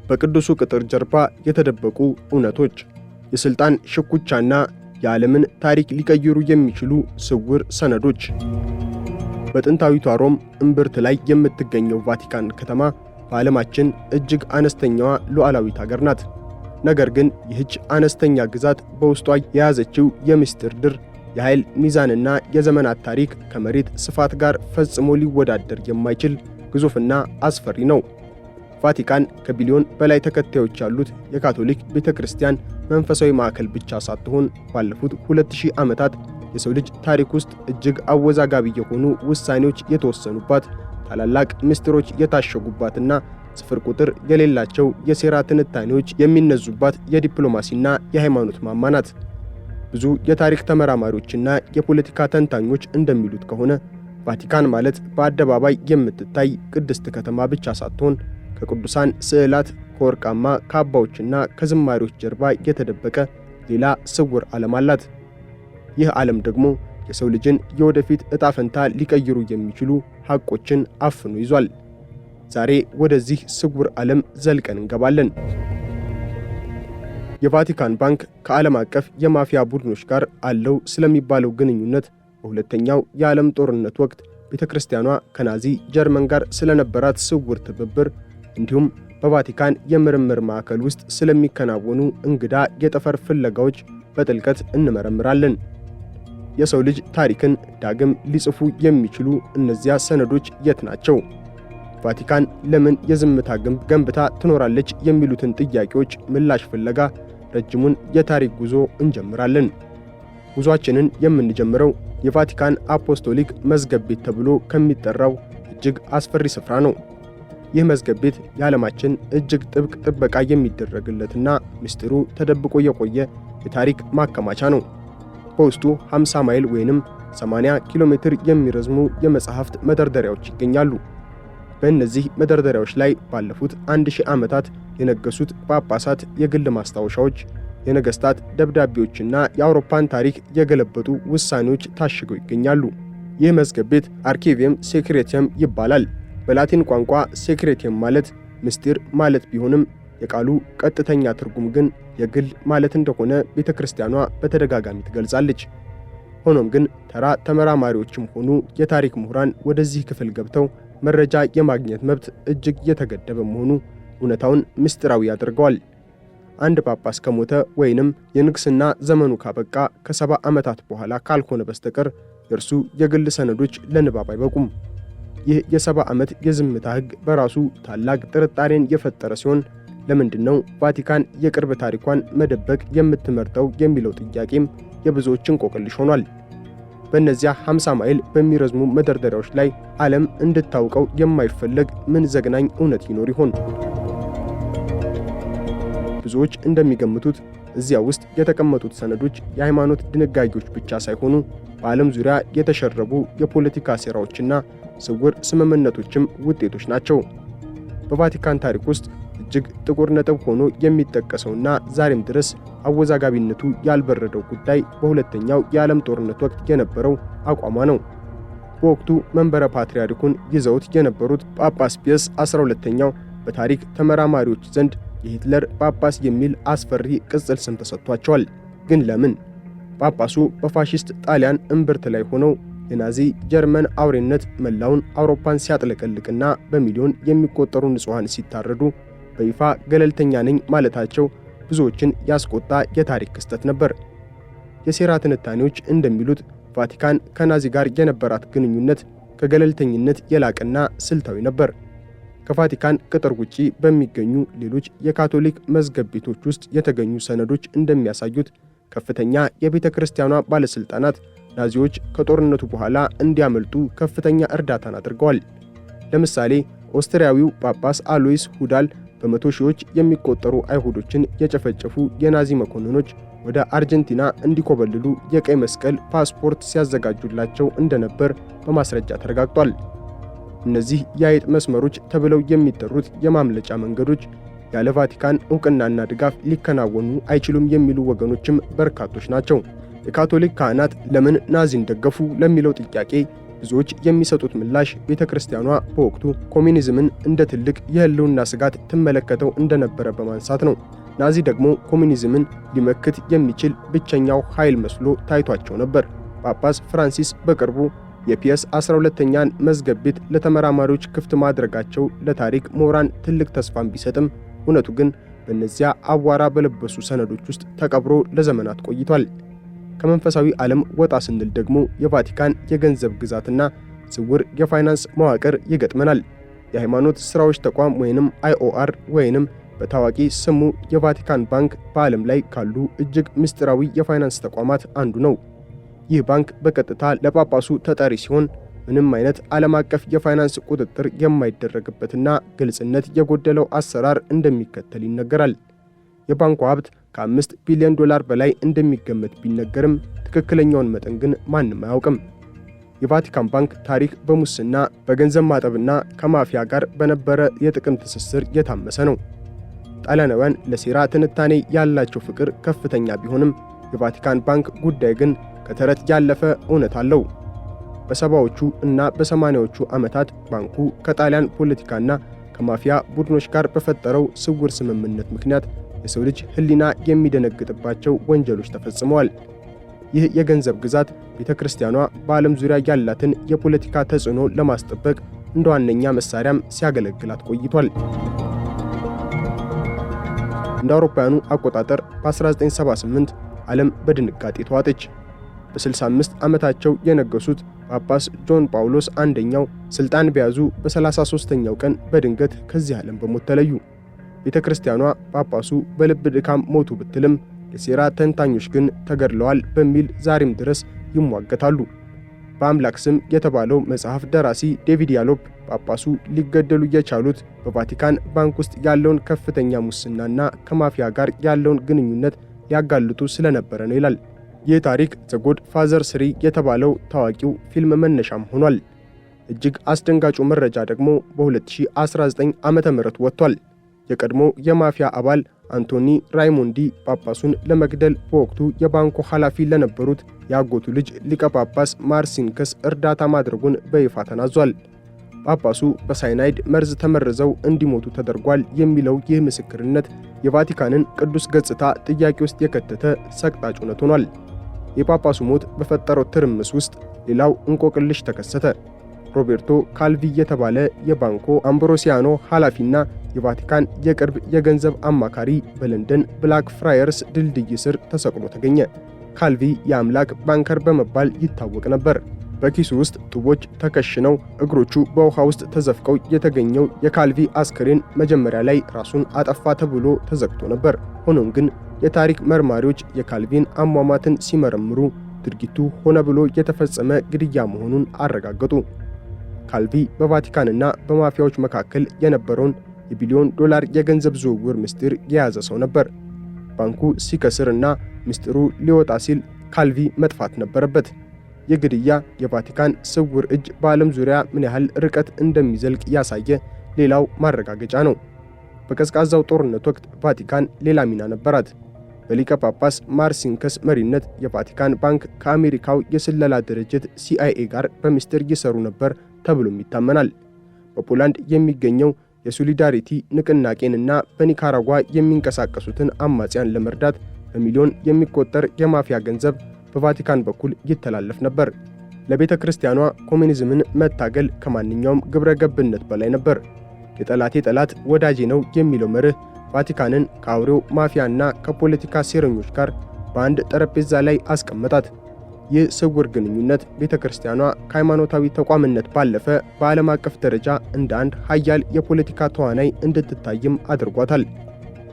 በቅዱሱ ቅጥር ጀርባ የተደበቁ እውነቶች፣ የሥልጣን ሽኩቻና የዓለምን ታሪክ ሊቀይሩ የሚችሉ ስውር ሰነዶች። በጥንታዊቷ ሮም እምብርት ላይ የምትገኘው ቫቲካን ከተማ በዓለማችን እጅግ አነስተኛዋ ሉዓላዊት ሀገር ናት። ነገር ግን ይህች አነስተኛ ግዛት በውስጧ የያዘችው የምስጢር ድር፣ የኃይል ሚዛንና የዘመናት ታሪክ ከመሬት ስፋት ጋር ፈጽሞ ሊወዳደር የማይችል ግዙፍና አስፈሪ ነው። ቫቲካን ከቢሊዮን በላይ ተከታዮች ያሉት የካቶሊክ ቤተክርስቲያን መንፈሳዊ ማዕከል ብቻ ሳትሆን ባለፉት 2000 ዓመታት የሰው ልጅ ታሪክ ውስጥ እጅግ አወዛጋቢ የሆኑ ውሳኔዎች የተወሰኑባት፣ ታላላቅ ምስጢሮች የታሸጉባትና ስፍር ቁጥር የሌላቸው የሴራ ትንታኔዎች የሚነዙባት የዲፕሎማሲና የሃይማኖት ማማ ናት። ብዙ የታሪክ ተመራማሪዎችና የፖለቲካ ተንታኞች እንደሚሉት ከሆነ ቫቲካን ማለት በአደባባይ የምትታይ ቅድስት ከተማ ብቻ ሳትሆን ከቅዱሳን ስዕላት፣ ከወርቃማ ካባዎችና ከዝማሬዎች ጀርባ የተደበቀ ሌላ ስውር ዓለም አላት። ይህ ዓለም ደግሞ የሰው ልጅን የወደፊት ዕጣ ፈንታ ሊቀይሩ የሚችሉ ሐቆችን አፍኖ ይዟል። ዛሬ ወደዚህ ስውር ዓለም ዘልቀን እንገባለን። የቫቲካን ባንክ ከዓለም አቀፍ የማፊያ ቡድኖች ጋር አለው ስለሚባለው ግንኙነት፣ በሁለተኛው የዓለም ጦርነት ወቅት ቤተክርስቲያኗ ከናዚ ጀርመን ጋር ስለነበራት ስውር ትብብር፣ እንዲሁም በቫቲካን የምርምር ማዕከል ውስጥ ስለሚከናወኑ እንግዳ የጠፈር ፍለጋዎች በጥልቀት እንመረምራለን። የሰው ልጅ ታሪክን ዳግም ሊጽፉ የሚችሉ እነዚያ ሰነዶች የት ናቸው? ቫቲካን ለምን የዝምታ ግንብ ገንብታ ትኖራለች? የሚሉትን ጥያቄዎች ምላሽ ፍለጋ ረጅሙን የታሪክ ጉዞ እንጀምራለን። ጉዟችንን የምንጀምረው የቫቲካን አፖስቶሊክ መዝገብ ቤት ተብሎ ከሚጠራው እጅግ አስፈሪ ስፍራ ነው። ይህ መዝገብ ቤት የዓለማችን እጅግ ጥብቅ ጥበቃ የሚደረግለትና ምስጢሩ ተደብቆ የቆየ የታሪክ ማከማቻ ነው። በውስጡ 50 ማይል ወይንም 80 ኪሎ ሜትር የሚረዝሙ የመጽሐፍት መደርደሪያዎች ይገኛሉ። በእነዚህ መደርደሪያዎች ላይ ባለፉት 1000 ዓመታት የነገሱት ጳጳሳት የግል ማስታወሻዎች፣ የነገስታት ደብዳቤዎችና የአውሮፓን ታሪክ የገለበጡ ውሳኔዎች ታሽገው ይገኛሉ። ይህ መዝገብ ቤት አርኪቪየም ሴክሬቲየም ይባላል። በላቲን ቋንቋ ሴክሬቲየም ማለት ምስጢር ማለት ቢሆንም የቃሉ ቀጥተኛ ትርጉም ግን የግል ማለት እንደሆነ ቤተክርስቲያኗ በተደጋጋሚ ትገልጻለች። ሆኖም ግን ተራ ተመራማሪዎችም ሆኑ የታሪክ ምሁራን ወደዚህ ክፍል ገብተው መረጃ የማግኘት መብት እጅግ የተገደበ መሆኑ እውነታውን ምስጢራዊ ያደርገዋል። አንድ ጳጳስ ከሞተ ወይንም የንግስና ዘመኑ ካበቃ ከ70 ዓመታት በኋላ ካልሆነ በስተቀር የእርሱ የግል ሰነዶች ለንባብ አይበቁም። ይህ የ70 ዓመት የዝምታ ሕግ በራሱ ታላቅ ጥርጣሬን የፈጠረ ሲሆን ለምንድነው ቫቲካን የቅርብ ታሪኳን መደበቅ የምትመርጠው የሚለው ጥያቄም የብዙዎች እንቆቅልሽ ሆኗል። በእነዚያ 50 ማይል በሚረዝሙ መደርደሪያዎች ላይ ዓለም እንድታውቀው የማይፈለግ ምን ዘግናኝ እውነት ይኖር ይሆን? ብዙዎች እንደሚገምቱት እዚያ ውስጥ የተቀመጡት ሰነዶች የሃይማኖት ድንጋጌዎች ብቻ ሳይሆኑ በዓለም ዙሪያ የተሸረቡ የፖለቲካ ሴራዎችና ስውር ስምምነቶችም ውጤቶች ናቸው። በቫቲካን ታሪክ ውስጥ እጅግ ጥቁር ነጥብ ሆኖ የሚጠቀሰውና ዛሬም ድረስ አወዛጋቢነቱ ያልበረደው ጉዳይ በሁለተኛው የዓለም ጦርነት ወቅት የነበረው አቋሟ ነው። በወቅቱ መንበረ ፓትርያርኩን ይዘውት የነበሩት ጳጳስ ፒየስ 12ኛው በታሪክ ተመራማሪዎች ዘንድ የሂትለር ጳጳስ የሚል አስፈሪ ቅጽል ስም ተሰጥቷቸዋል። ግን ለምን? ጳጳሱ በፋሺስት ጣሊያን እምብርት ላይ ሆነው የናዚ ጀርመን አውሬነት መላውን አውሮፓን ሲያጥለቀልቅና በሚሊዮን የሚቆጠሩ ንጹሃን ሲታረዱ በይፋ ገለልተኛ ነኝ ማለታቸው ብዙዎችን ያስቆጣ የታሪክ ክስተት ነበር። የሴራ ትንታኔዎች እንደሚሉት ቫቲካን ከናዚ ጋር የነበራት ግንኙነት ከገለልተኝነት የላቀና ስልታዊ ነበር። ከቫቲካን ቅጥር ውጪ በሚገኙ ሌሎች የካቶሊክ መዝገብ ቤቶች ውስጥ የተገኙ ሰነዶች እንደሚያሳዩት ከፍተኛ የቤተ ክርስቲያኗ ባለስልጣናት ናዚዎች ከጦርነቱ በኋላ እንዲያመልጡ ከፍተኛ እርዳታን አድርገዋል። ለምሳሌ ኦስትሪያዊው ጳጳስ አሎይስ ሁዳል በመቶ ሺዎች የሚቆጠሩ አይሁዶችን የጨፈጨፉ የናዚ መኮንኖች ወደ አርጀንቲና እንዲኮበልሉ የቀይ መስቀል ፓስፖርት ሲያዘጋጁላቸው እንደነበር በማስረጃ ተረጋግጧል። እነዚህ የአይጥ መስመሮች ተብለው የሚጠሩት የማምለጫ መንገዶች ያለ ቫቲካን ዕውቅናና ድጋፍ ሊከናወኑ አይችሉም የሚሉ ወገኖችም በርካቶች ናቸው። የካቶሊክ ካህናት ለምን ናዚን ደገፉ ለሚለው ጥያቄ ብዙዎች የሚሰጡት ምላሽ ቤተክርስቲያኗ በወቅቱ ኮሚኒዝምን እንደ ትልቅ የህልውና ስጋት ትመለከተው እንደነበረ በማንሳት ነው። ናዚ ደግሞ ኮሚኒዝምን ሊመክት የሚችል ብቸኛው ኃይል መስሎ ታይቷቸው ነበር። ጳጳስ ፍራንሲስ በቅርቡ የፒየስ 12ኛን መዝገብ ቤት ለተመራማሪዎች ክፍት ማድረጋቸው ለታሪክ ምሁራን ትልቅ ተስፋን ቢሰጥም እውነቱ ግን በእነዚያ አቧራ በለበሱ ሰነዶች ውስጥ ተቀብሮ ለዘመናት ቆይቷል። ከመንፈሳዊ ዓለም ወጣ ስንል ደግሞ የቫቲካን የገንዘብ ግዛትና ስውር የፋይናንስ መዋቅር ይገጥመናል። የሃይማኖት ሥራዎች ተቋም ወይንም IOR ወይንም በታዋቂ ስሙ የቫቲካን ባንክ በዓለም ላይ ካሉ እጅግ ምስጢራዊ የፋይናንስ ተቋማት አንዱ ነው። ይህ ባንክ በቀጥታ ለጳጳሱ ተጠሪ ሲሆን ምንም አይነት ዓለም አቀፍ የፋይናንስ ቁጥጥር የማይደረግበትና ግልጽነት የጎደለው አሰራር እንደሚከተል ይነገራል። የባንኩ ሀብት ከ5 ቢሊዮን ዶላር በላይ እንደሚገመት ቢነገርም ትክክለኛውን መጠን ግን ማንም አያውቅም። የቫቲካን ባንክ ታሪክ በሙስና በገንዘብ ማጠብና ከማፊያ ጋር በነበረ የጥቅም ትስስር የታመሰ ነው። ጣሊያናውያን ለሴራ ትንታኔ ያላቸው ፍቅር ከፍተኛ ቢሆንም የቫቲካን ባንክ ጉዳይ ግን ከተረት ያለፈ እውነት አለው። በሰባዎቹ እና በ80ዎቹ ዓመታት ባንኩ ከጣሊያን ፖለቲካና ከማፊያ ቡድኖች ጋር በፈጠረው ስውር ስምምነት ምክንያት የሰው ልጅ ሕሊና የሚደነግጥባቸው ወንጀሎች ተፈጽመዋል። ይህ የገንዘብ ግዛት ቤተክርስቲያኗ በዓለም ዙሪያ ያላትን የፖለቲካ ተጽዕኖ ለማስጠበቅ እንደ ዋነኛ መሳሪያም ሲያገለግላት ቆይቷል። እንደ አውሮፓውያኑ አቆጣጠር በ1978 ዓለም በድንጋጤ ተዋጠች። በ65 ዓመታቸው የነገሱት ጳጳስ ጆን ጳውሎስ አንደኛው ስልጣን በያዙ በ33ኛው ቀን በድንገት ከዚህ ዓለም በሞት ተለዩ። ቤተክርስቲያኗ ጳጳሱ በልብ ድካም ሞቱ ብትልም የሴራ ተንታኞች ግን ተገድለዋል በሚል ዛሬም ድረስ ይሟገታሉ። በአምላክ ስም የተባለው መጽሐፍ ደራሲ ዴቪድ ያሎፕ ጳጳሱ ሊገደሉ የቻሉት በቫቲካን ባንክ ውስጥ ያለውን ከፍተኛ ሙስናና ከማፊያ ጋር ያለውን ግንኙነት ሊያጋልጡ ስለነበረ ነው ይላል። ይህ ታሪክ ዘ ጎድ ፋዘር 3 የተባለው ታዋቂው ፊልም መነሻም ሆኗል። እጅግ አስደንጋጩ መረጃ ደግሞ በ2019 ዓመተ ምህረት ወጥቷል። የቀድሞ የማፊያ አባል አንቶኒ ራይሞንዲ ጳጳሱን ለመግደል በወቅቱ የባንኩ ኃላፊ ለነበሩት ያጎቱ ልጅ ሊቀ ጳጳስ ማርሲንከስ እርዳታ ማድረጉን በይፋ ተናዟል። ጳጳሱ በሳይናይድ መርዝ ተመርዘው እንዲሞቱ ተደርጓል የሚለው ይህ ምስክርነት የቫቲካንን ቅዱስ ገጽታ ጥያቄ ውስጥ የከተተ ሰቅጣጭ እውነት ሆኗል። የጳጳሱ ሞት በፈጠረው ትርምስ ውስጥ ሌላው እንቆቅልሽ ተከሰተ። ሮቤርቶ ካልቪ የተባለ የባንኮ አምብሮሲያኖ ኃላፊና የቫቲካን የቅርብ የገንዘብ አማካሪ በለንደን ብላክ ፍራየርስ ድልድይ ስር ተሰቅሎ ተገኘ። ካልቪ የአምላክ ባንከር በመባል ይታወቅ ነበር። በኪሱ ውስጥ ጡቦች ተከሽነው እግሮቹ በውሃ ውስጥ ተዘፍቀው የተገኘው የካልቪ አስክሬን መጀመሪያ ላይ ራሱን አጠፋ ተብሎ ተዘግቶ ነበር። ሆኖም ግን የታሪክ መርማሪዎች የካልቪን አሟሟትን ሲመረምሩ ድርጊቱ ሆነ ብሎ የተፈጸመ ግድያ መሆኑን አረጋገጡ። ካልቪ በቫቲካንና በማፊያዎች መካከል የነበረውን የቢሊዮን ዶላር የገንዘብ ዝውውር ምስጢር የያዘ ሰው ነበር። ባንኩ ሲከስርና ምስጢሩ ሊወጣ ሲል ካልቪ መጥፋት ነበረበት። የግድያ የቫቲካን ስውር እጅ በዓለም ዙሪያ ምን ያህል ርቀት እንደሚዘልቅ ያሳየ ሌላው ማረጋገጫ ነው። በቀዝቃዛው ጦርነት ወቅት ቫቲካን ሌላ ሚና ነበራት። በሊቀ ጳጳስ ማርሲንከስ መሪነት የቫቲካን ባንክ ከአሜሪካው የስለላ ድርጅት CIA ጋር በሚስጥር ይሰሩ ነበር ተብሎም ይታመናል። በፖላንድ የሚገኘው የሶሊዳሪቲ ንቅናቄንና በኒካራጓ የሚንቀሳቀሱትን አማጽያን ለመርዳት በሚሊዮን የሚቆጠር የማፊያ ገንዘብ በቫቲካን በኩል ይተላለፍ ነበር። ለቤተ ክርስቲያኗ ኮሚኒዝምን መታገል ከማንኛውም ግብረ ገብነት በላይ ነበር። የጠላቴ ጠላት ወዳጄ ነው የሚለው መርህ ቫቲካንን ከአውሬው ማፊያና ከፖለቲካ ሴረኞች ጋር በአንድ ጠረጴዛ ላይ አስቀመጣት። ይህ ስውር ግንኙነት ቤተ ክርስቲያኗ ከሃይማኖታዊ ተቋምነት ባለፈ በዓለም አቀፍ ደረጃ እንደ አንድ ኃያል የፖለቲካ ተዋናይ እንድትታይም አድርጓታል።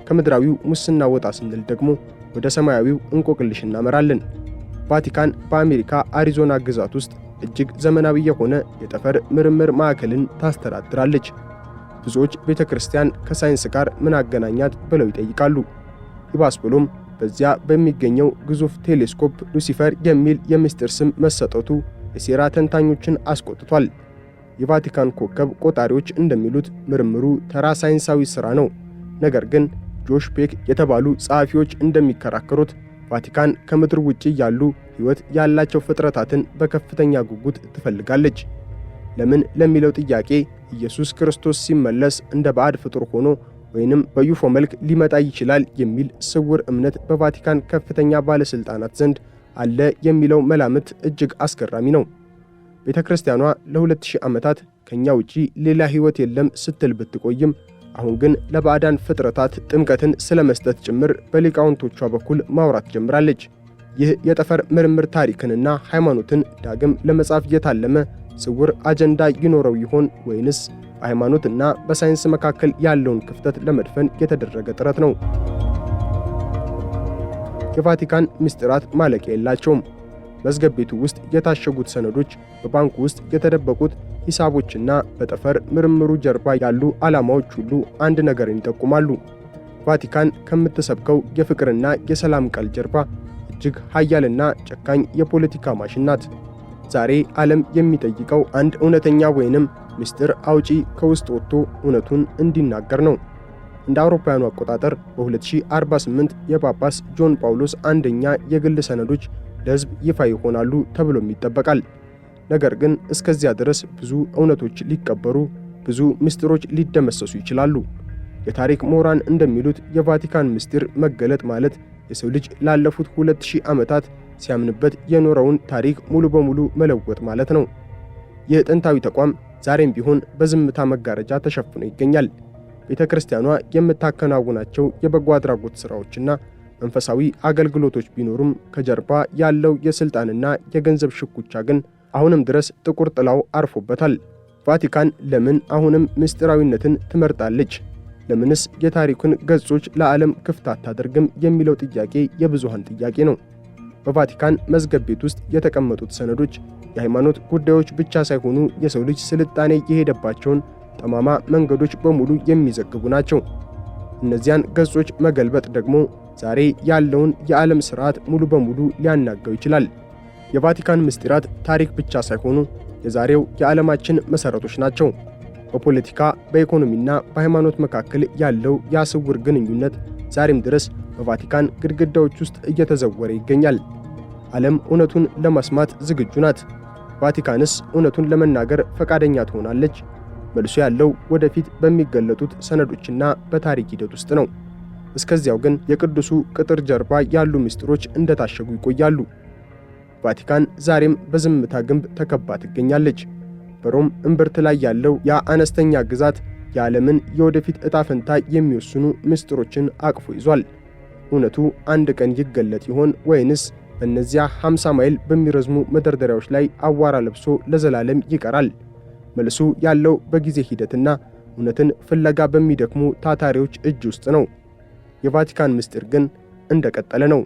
ከምድራዊው ሙስና ወጣ ስንል ደግሞ ወደ ሰማያዊው እንቆቅልሽ እናመራለን። ቫቲካን በአሜሪካ አሪዞና ግዛት ውስጥ እጅግ ዘመናዊ የሆነ የጠፈር ምርምር ማዕከልን ታስተዳድራለች። ብዙዎች ቤተ ክርስቲያን ከሳይንስ ጋር ምን አገናኛት ብለው ይጠይቃሉ። ይባስ ብሎም በዚያ በሚገኘው ግዙፍ ቴሌስኮፕ ሉሲፈር የሚል የምስጢር ስም መሰጠቱ የሴራ ተንታኞችን አስቆጥቷል። የቫቲካን ኮከብ ቆጣሪዎች እንደሚሉት ምርምሩ ተራ ሳይንሳዊ ሥራ ነው። ነገር ግን ጆሽ ፔክ የተባሉ ጸሐፊዎች እንደሚከራከሩት ቫቲካን ከምድር ውጪ ያሉ ሕይወት ያላቸው ፍጥረታትን በከፍተኛ ጉጉት ትፈልጋለች። ለምን ለሚለው ጥያቄ ኢየሱስ ክርስቶስ ሲመለስ እንደ ባዕድ ፍጡር ሆኖ ወይንም በዩፎ መልክ ሊመጣ ይችላል የሚል ስውር እምነት በቫቲካን ከፍተኛ ባለስልጣናት ዘንድ አለ የሚለው መላምት እጅግ አስገራሚ ነው። ቤተክርስቲያኗ ለ2000 ዓመታት ከኛ ውጪ ሌላ ሕይወት የለም ስትል ብትቆይም አሁን ግን ለባዕዳን ፍጥረታት ጥምቀትን ስለመስጠት ጭምር በሊቃውንቶቿ በኩል ማውራት ጀምራለች። ይህ የጠፈር ምርምር ታሪክንና ሃይማኖትን ዳግም ለመጻፍ የታለመ ስውር አጀንዳ ይኖረው ይሆን ወይንስ በሃይማኖትና በሳይንስ መካከል ያለውን ክፍተት ለመድፈን የተደረገ ጥረት ነው? የቫቲካን ምስጢራት ማለቂያ የላቸውም። መዝገብ ቤቱ ውስጥ የታሸጉት ሰነዶች፣ በባንኩ ውስጥ የተደበቁት ሂሳቦችና በጠፈር ምርምሩ ጀርባ ያሉ ዓላማዎች ሁሉ አንድ ነገርን ይጠቁማሉ። ቫቲካን ከምትሰብከው የፍቅርና የሰላም ቃል ጀርባ እጅግ ኃያልና ጨካኝ የፖለቲካ ማሽን ናት። ዛሬ ዓለም የሚጠይቀው አንድ እውነተኛ ወይንም ምስጢር አውጪ ከውስጥ ወጥቶ እውነቱን እንዲናገር ነው። እንደ አውሮፓውያኑ አቆጣጠር በ2048 የጳጳስ ጆን ጳውሎስ አንደኛ የግል ሰነዶች ለሕዝብ ይፋ ይሆናሉ ተብሎም ይጠበቃል። ነገር ግን እስከዚያ ድረስ ብዙ እውነቶች ሊቀበሩ፣ ብዙ ምስጢሮች ሊደመሰሱ ይችላሉ። የታሪክ ምሁራን እንደሚሉት የቫቲካን ምስጢር መገለጥ ማለት የሰው ልጅ ላለፉት 2000 ዓመታት ሲያምንበት የኖረውን ታሪክ ሙሉ በሙሉ መለወጥ ማለት ነው። ይህ ጥንታዊ ተቋም ዛሬም ቢሆን በዝምታ መጋረጃ ተሸፍኖ ይገኛል። ቤተክርስቲያኗ የምታከናውናቸው የበጎ አድራጎት ሥራዎችና መንፈሳዊ አገልግሎቶች ቢኖሩም ከጀርባ ያለው የሥልጣንና የገንዘብ ሽኩቻ ግን አሁንም ድረስ ጥቁር ጥላው አርፎበታል። ቫቲካን ለምን አሁንም ምስጢራዊነትን ትመርጣለች? ለምንስ የታሪኩን ገጾች ለዓለም ክፍት አታደርግም የሚለው ጥያቄ የብዙሃን ጥያቄ ነው። በቫቲካን መዝገብ ቤት ውስጥ የተቀመጡት ሰነዶች የሃይማኖት ጉዳዮች ብቻ ሳይሆኑ የሰው ልጅ ስልጣኔ የሄደባቸውን ጠማማ መንገዶች በሙሉ የሚዘግቡ ናቸው። እነዚያን ገጾች መገልበጥ ደግሞ ዛሬ ያለውን የዓለም ሥርዓት ሙሉ በሙሉ ሊያናጋው ይችላል። የቫቲካን ምስጢራት ታሪክ ብቻ ሳይሆኑ የዛሬው የዓለማችን መሠረቶች ናቸው። በፖለቲካ በኢኮኖሚና በሃይማኖት መካከል ያለው ያስውር ግንኙነት ዛሬም ድረስ በቫቲካን ግድግዳዎች ውስጥ እየተዘወረ ይገኛል። ዓለም እውነቱን ለመስማት ዝግጁ ናት። ቫቲካንስ እውነቱን ለመናገር ፈቃደኛ ትሆናለች? መልሱ ያለው ወደፊት በሚገለጡት ሰነዶችና በታሪክ ሂደት ውስጥ ነው። እስከዚያው ግን የቅዱሱ ቅጥር ጀርባ ያሉ ምስጢሮች እንደታሸጉ ይቆያሉ። ቫቲካን ዛሬም በዝምታ ግንብ ተከባ ትገኛለች። በሮም እምብርት ላይ ያለው ያ አነስተኛ ግዛት የዓለምን የወደፊት ዕጣ ፈንታ የሚወስኑ ምስጢሮችን አቅፎ ይዟል። እውነቱ አንድ ቀን ይገለጥ ይሆን ወይንስ በእነዚያ 50 ማይል በሚረዝሙ መደርደሪያዎች ላይ አዋራ ለብሶ ለዘላለም ይቀራል? መልሱ ያለው በጊዜ ሂደትና እውነትን ፍለጋ በሚደክሙ ታታሪዎች እጅ ውስጥ ነው። የቫቲካን ምስጢር ግን እንደቀጠለ ነው።